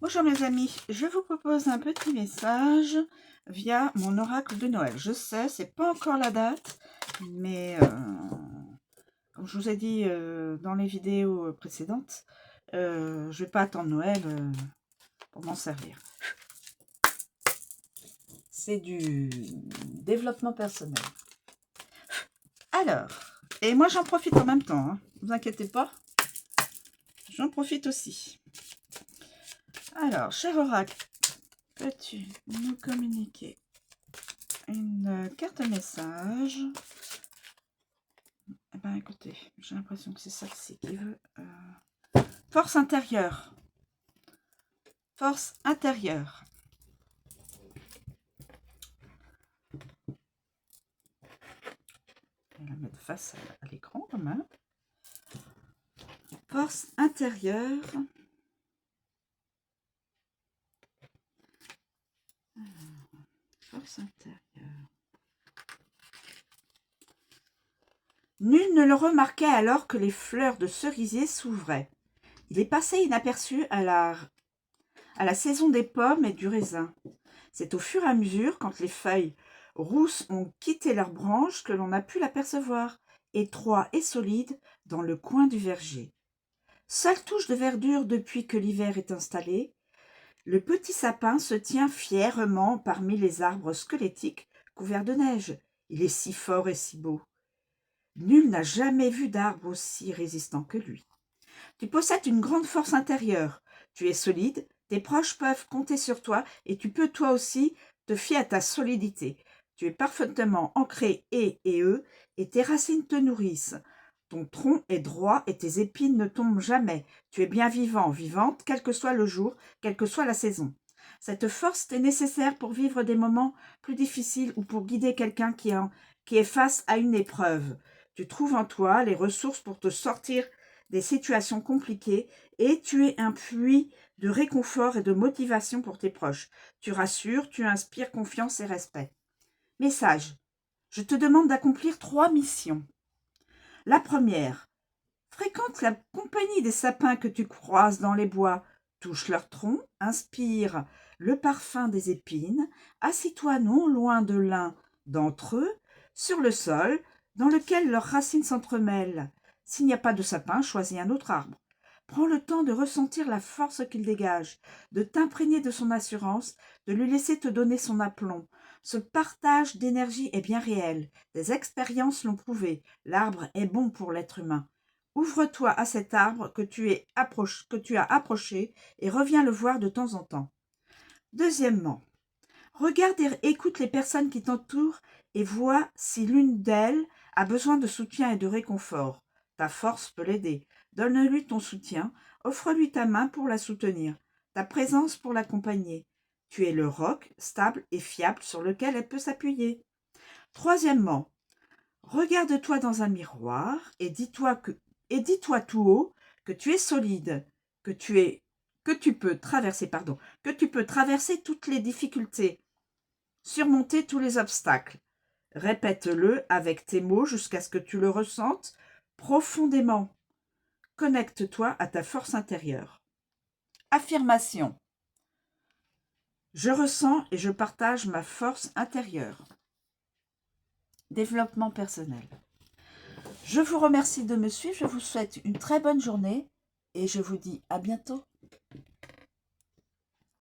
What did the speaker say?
Bonjour mes amis, je vous propose un petit message via mon oracle de Noël. Je sais, c'est pas encore la date, mais comme je vous ai dit dans les vidéos précédentes, je vais pas attendre Noël pour m'en servir. C'est du développement personnel. Alors, et moi j'en profite en même temps, hein, ne vous inquiétez pas, j'en profite aussi. Alors, cher oracle, peux-tu nous communiquer une carte message? Eh ben écoutez, j'ai l'impression que c'est celle-ci qui veut. Force intérieure. Force intérieure. Je vais la mettre face à l'écran quand même. Force intérieure. Force intérieure. Nul ne le remarquait alors que les fleurs de cerisier s'ouvraient. Il est passé inaperçu à la saison des pommes et du raisin. C'est au fur et à mesure, quand les feuilles rousses ont quitté leurs branches, que l'on a pu l'apercevoir, étroit et solide, dans le coin du verger. Seule touche de verdure depuis que l'hiver est installé, le petit sapin se tient fièrement parmi les arbres squelettiques couverts de neige. Il est si fort et si beau. Nul n'a jamais vu d'arbre aussi résistant que lui. Tu possèdes une grande force intérieure. Tu es solide, tes proches peuvent compter sur toi et tu peux toi aussi te fier à ta solidité. Tu es parfaitement ancré et eux et tes racines te nourrissent. Ton tronc est droit et tes épines ne tombent jamais. Tu es bien vivant, vivante, quel que soit le jour, quelle que soit la saison. Cette force t'est nécessaire pour vivre des moments plus difficiles ou pour guider quelqu'un qui est face à une épreuve. Tu trouves en toi les ressources pour te sortir des situations compliquées et tu es un puits de réconfort et de motivation pour tes proches. Tu rassures, tu inspires confiance et respect. Message. Je te demande d'accomplir 3 missions. La première. Fréquente la compagnie des sapins que tu croises dans les bois. Touche leur tronc, inspire le parfum des épines, assis-toi non loin de l'un d'entre eux, sur le sol, dans lequel leurs racines s'entremêlent. S'il n'y a pas de sapin, choisis un autre arbre. Prends le temps de ressentir la force qu'il dégage, de t'imprégner de son assurance, de lui laisser te donner son aplomb. Ce partage d'énergie est bien réel. Des expériences l'ont prouvé. L'arbre est bon pour l'être humain. Ouvre-toi à cet arbre que tu as approché et reviens le voir de temps en temps. Deuxièmement, regarde et écoute les personnes qui t'entourent et vois si l'une d'elles a besoin de soutien et de réconfort. Ta force peut l'aider. Donne-lui ton soutien, offre-lui ta main pour la soutenir, ta présence pour l'accompagner. Tu es le roc stable et fiable sur lequel elle peut s'appuyer. Troisièmement, regarde-toi dans un miroir et dis-toi tout haut que tu es solide, que tu peux traverser toutes les difficultés, surmonter tous les obstacles. Répète-le avec tes mots jusqu'à ce que tu le ressentes profondément. Connecte-toi à ta force intérieure. Affirmation. Je ressens et je partage ma force intérieure. Développement personnel. Je vous remercie de me suivre, je vous souhaite une très bonne journée et je vous dis à bientôt.